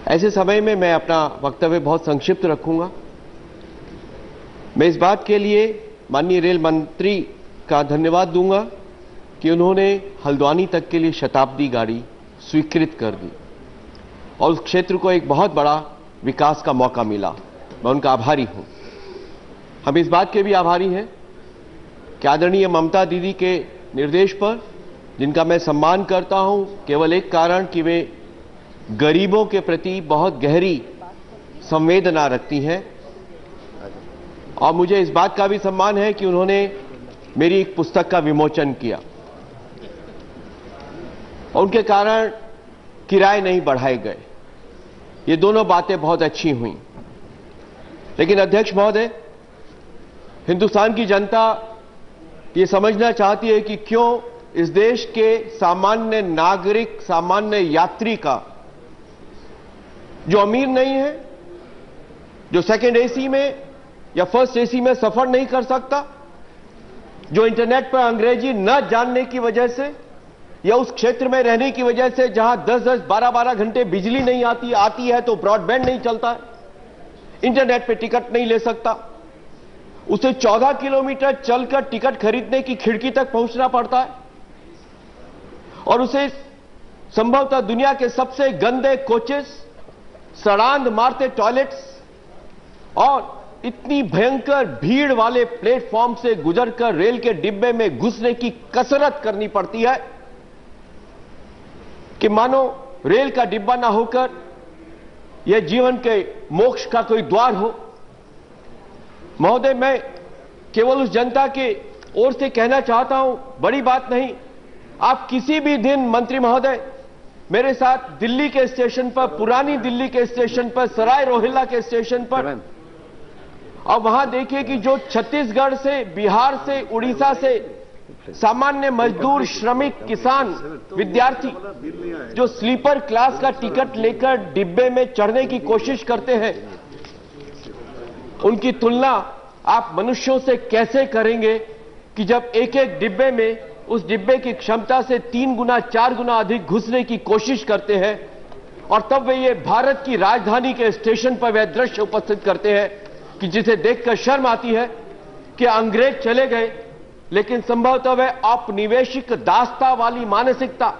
ऐसे समय में मैं अपना वक्तव्य बहुत संक्षिप्त रखूंगा। मैं इस बात के लिए माननीय रेल मंत्री का धन्यवाद दूंगा कि उन्होंने हल्द्वानी तक के लिए शताब्दी गाड़ी स्वीकृत कर दी और उस क्षेत्र को एक बहुत बड़ा विकास का मौका मिला। मैं उनका आभारी हूं। हम इस बात के भी आभारी हैं कि आदरणीय ममता दीदी के निर्देश पर, जिनका मैं सम्मान करता हूं केवल एक कारण कि वे गरीबों के प्रति बहुत गहरी संवेदना रखती हैं, और मुझे इस बात का भी सम्मान है कि उन्होंने मेरी एक पुस्तक का विमोचन किया और उनके कारण किराए नहीं बढ़ाए गए। ये दोनों बातें बहुत अच्छी हुई। लेकिन अध्यक्ष महोदय, हिंदुस्तान की जनता ये समझना चाहती है कि क्यों इस देश के सामान्य नागरिक, सामान्य यात्री का, जो अमीर नहीं है, जो सेकंड एसी में या फर्स्ट एसी में सफर नहीं कर सकता, जो इंटरनेट पर अंग्रेजी न जानने की वजह से या उस क्षेत्र में रहने की वजह से जहां 10-10, 12-12 घंटे बिजली नहीं आती है तो ब्रॉडबैंड नहीं चलता है, इंटरनेट पे टिकट नहीं ले सकता, उसे 14 किलोमीटर चलकर टिकट खरीदने की खिड़की तक पहुंचना पड़ता है, और उसे संभवतः दुनिया के सबसे गंदे कोचेस, सड़ांध मारते टॉयलेट्स और इतनी भयंकर भीड़ वाले प्लेटफॉर्म से गुजरकर रेल के डिब्बे में घुसने की कसरत करनी पड़ती है कि मानो रेल का डिब्बा ना होकर यह जीवन के मोक्ष का कोई द्वार हो। महोदय, मैं केवल उस जनता के ओर से कहना चाहता हूं, बड़ी बात नहीं, आप किसी भी दिन मंत्री महोदय मेरे साथ दिल्ली के स्टेशन पर, पुरानी दिल्ली के स्टेशन पर, सराय रोहिल्ला के स्टेशन पर, और वहां देखिए कि जो छत्तीसगढ़ से, बिहार से, उड़ीसा से सामान्य मजदूर, श्रमिक, किसान, विद्यार्थी जो स्लीपर क्लास का टिकट लेकर डिब्बे में चढ़ने की कोशिश करते हैं, उनकी तुलना आप मनुष्यों से कैसे करेंगे कि जब एक एक डिब्बे में उस डिब्बे की क्षमता से 3 गुना 4 गुना अधिक घुसने की कोशिश करते हैं, और तब वे ये भारत की राजधानी के स्टेशन पर वह दृश्य उपस्थित करते हैं कि जिसे देखकर शर्म आती है कि अंग्रेज चले गए, लेकिन संभवतः वह औपनिवेशिक दास्ता वाली मानसिकता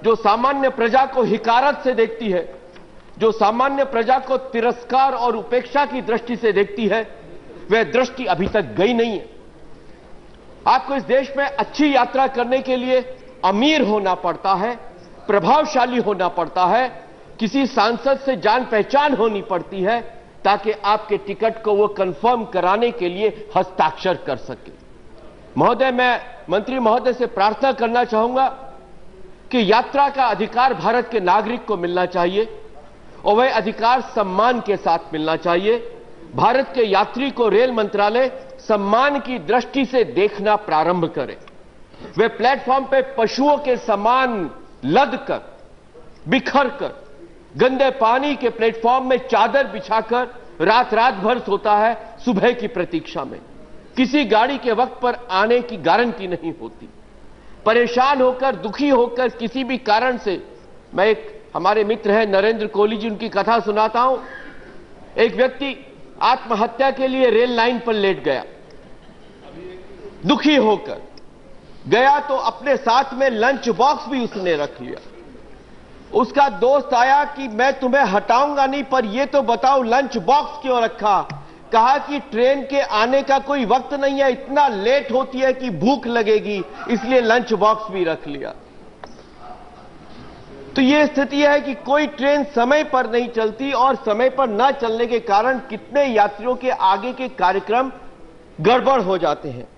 जो सामान्य प्रजा को हिकारत से देखती है, जो सामान्य प्रजा को तिरस्कार और उपेक्षा की दृष्टि से देखती है, वह दृष्टि अभी तक गई नहीं है। आपको इस देश में अच्छी यात्रा करने के लिए अमीर होना पड़ता है, प्रभावशाली होना पड़ता है, किसी सांसद से जान पहचान होनी पड़ती है ताकि आपके टिकट को वो कंफर्म कराने के लिए हस्ताक्षर कर सके। महोदय, मैं मंत्री महोदय से प्रार्थना करना चाहूंगा कि यात्रा का अधिकार भारत के नागरिक को मिलना चाहिए और वह अधिकार सम्मान के साथ मिलना चाहिए। भारत के यात्री को रेल मंत्रालय सम्मान की दृष्टि से देखना प्रारंभ करे। वे प्लेटफॉर्म पे पशुओं के समान लद कर, बिखर कर, गंदे पानी के प्लेटफॉर्म में चादर बिछाकर रात रात भर सोता है सुबह की प्रतीक्षा में। किसी गाड़ी के वक्त पर आने की गारंटी नहीं होती। परेशान होकर, दुखी होकर किसी भी कारण से, मैं एक हमारे मित्र हैं नरेंद्र कोहली जी, उनकी कथा सुनाता हूं। एक व्यक्ति आत्महत्या के लिए रेल लाइन पर लेट गया, दुखी होकर गया तो अपने साथ में लंच बॉक्स भी उसने रख लिया। उसका दोस्त आया कि मैं तुम्हें हटाऊंगा नहीं, पर यह तो बताओ लंच बॉक्स क्यों रखा। कहा कि ट्रेन के आने का कोई वक्त नहीं है, इतना लेट होती है कि भूख लगेगी, इसलिए लंच बॉक्स भी रख लिया। तो यह स्थिति है कि कोई ट्रेन समय पर नहीं चलती और समय पर न चलने के कारण कितने यात्रियों के आगे के कार्यक्रम गड़बड़ हो जाते हैं।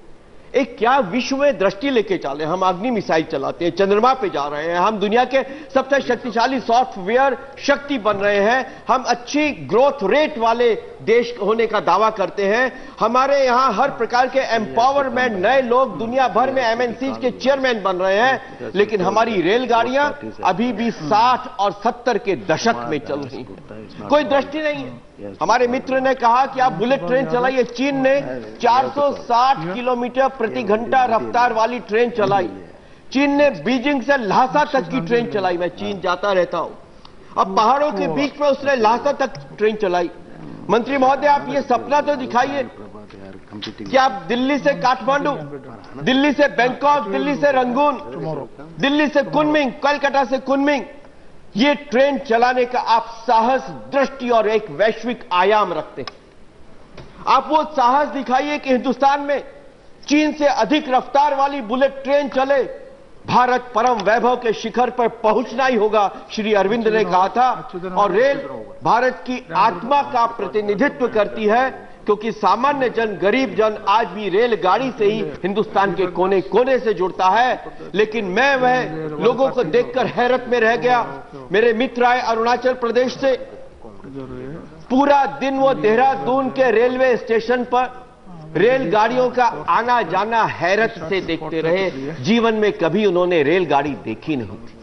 एक क्या विश्व में दृष्टि लेके चले, हम अग्नि मिसाइल चलाते हैं, चंद्रमा पे जा रहे हैं, हम दुनिया के सबसे शक्तिशाली सॉफ्टवेयर शक्ति बन रहे हैं, हम अच्छी ग्रोथ रेट वाले देश होने का दावा करते हैं, हमारे यहां हर प्रकार के एम्पावरमेंट, नए लोग दुनिया भर में एमएनसीज के चेयरमैन बन रहे हैं, लेकिन हमारी रेलगाड़ियां अभी भी 60 और 70 के दशक में चल रही हैं। कोई दृष्टि नहीं है। हमारे मित्र ने कहा कि आप बुलेट ट्रेन चलाइए। चीन ने 460 किलोमीटर प्रति घंटा रफ्तार वाली ट्रेन चलाई। चीन ने बीजिंग से ल्हासा तक की ट्रेन चलाई। मैं चीन जाता रहता हूं। अब पहाड़ों के बीच में उसने लासा तक ट्रेन चलाई। मंत्री महोदय, आप ये सपना तो दिखाइए कि आप दिल्ली से काठमांडू, दिल्ली से बैंकॉक, दिल्ली से रंगून, दिल्ली से कुनमिंग, कोलकाता से कुनमिंग, ये ट्रेन चलाने का आप साहस, दृष्टि और एक वैश्विक आयाम रखते हैं। आप वो साहस दिखाइए कि हिंदुस्तान में चीन से अधिक रफ्तार वाली बुलेट ट्रेन चले। भारत परम वैभव के शिखर पर पहुंचना ही होगा, श्री अरविंद ने कहा था। और रेल भारत की आत्मा का प्रतिनिधित्व करती है, क्योंकि सामान्य जन, गरीब जन आज भी रेलगाड़ी से ही हिंदुस्तान के कोने कोने से जुड़ता है। लेकिन मैं वह लोगों को देखकर हैरत में रह गया। मेरे मित्र आए अरुणाचल प्रदेश से, पूरा दिन वो देहरादून के रेलवे स्टेशन पर रेलगाड़ियों का आना जाना हैरत से देखते रहे। जीवन में कभी उन्होंने रेलगाड़ी देखी नहीं थी।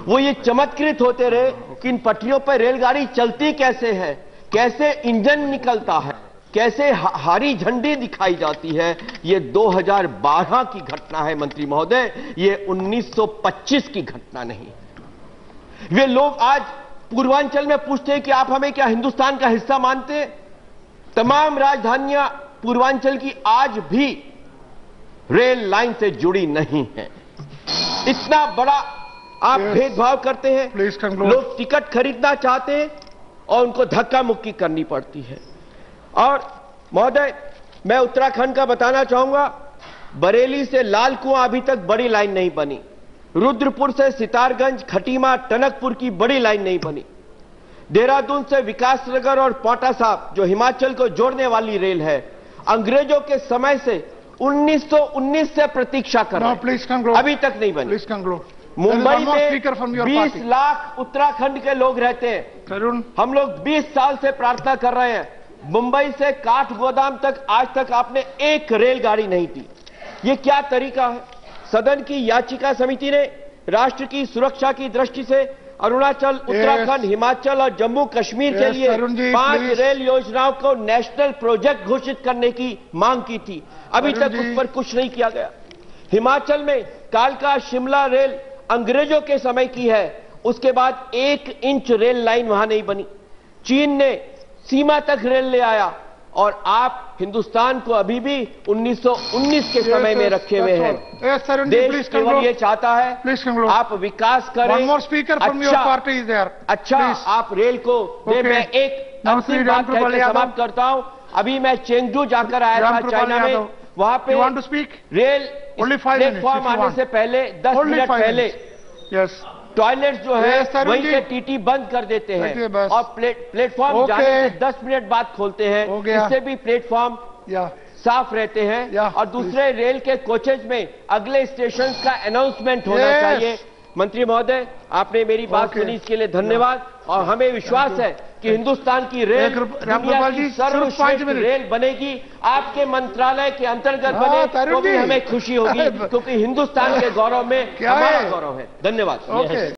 वो ये चमत्कृत होते रहे कि इन पटरियों पर रेलगाड़ी चलती कैसे है, कैसे इंजन निकलता है, कैसे हरी झंडी दिखाई जाती है। ये 2012 की घटना है मंत्री महोदय, ये 1925 की घटना नहीं। वे लोग आज पूर्वांचल में पूछते हैं कि आप हमें क्या हिंदुस्तान का हिस्सा मानते हैं? तमाम राजधानियां पूर्वांचल की आज भी रेल लाइन से जुड़ी नहीं है। इतना बड़ा आप भेदभाव करते हैं। लोग टिकट खरीदना चाहते हैं और उनको धक्का मुक्की करनी पड़ती है। और महोदय, मैं उत्तराखंड का बताना चाहूंगा, बरेली से लाल कुआं अभी तक बड़ी लाइन नहीं बनी। रुद्रपुर से सितारगंज, खटीमा, टनकपुर की बड़ी लाइन नहीं बनी। देहरादून से विकासनगर और पांवटा साहिब, जो हिमाचल को जोड़ने वाली रेल है, अंग्रेजों के समय से 1919 से प्रतीक्षा कर रहे हैं, अभी तक नहीं बनी। मुंबई में 20 लाख उत्तराखंड के लोग रहते हैं। हम लोग 20 साल से प्रार्थना कर रहे हैं। मुंबई से काठगोदाम तक आज तक आपने एक रेलगाड़ी नहीं दी। ये क्या तरीका है? सदन की याचिका समिति ने राष्ट्र की सुरक्षा की दृष्टि से अरुणाचल, उत्तराखंड, हिमाचल और जम्मू कश्मीर के लिए 5 रेल योजनाओं को नेशनल प्रोजेक्ट घोषित करने की मांग की थी। अभी तक उस पर कुछ नहीं किया गया। हिमाचल में कालका शिमला रेल अंग्रेजों के समय की है, उसके बाद 1 इंच रेल लाइन वहां नहीं बनी। चीन ने सीमा तक रेल ले आया और आप हिंदुस्तान को अभी भी 1919 के समय में रखे हुए हैं। देश केवल ये चाहता है आप विकास करें। अच्छा, आप रेल को मैं एक अंतिम बात कहकर समाप्त करता हूं। अभी मैं चेंगडू जाकर आया था चाइना में, वहां पे रेल प्लेटफॉर्म आने से पहले 10 मिनट पहले टॉयलेट जो है वहीं के टीटी बंद कर देते हैं और प्लेटफॉर्म जाने से 10 मिनट बाद खोलते हैं। इससे भी प्लेटफॉर्म साफ रहते हैं। और दूसरे रेल के कोचेज में अगले स्टेशन का अनाउंसमेंट होना चाहिए। मंत्री महोदय, आपने मेरी बात सुनी, इसके लिए धन्यवाद। और हमें विश्वास है कि हिंदुस्तान की रेल दुनिया की सर्वश्रेष्ठ रेल बनेगी। आपके मंत्रालय के अंतर्गत बने तो भी हमें खुशी होगी, क्योंकि हिंदुस्तान के गौरव में हमारा गौरव है। धन्यवाद।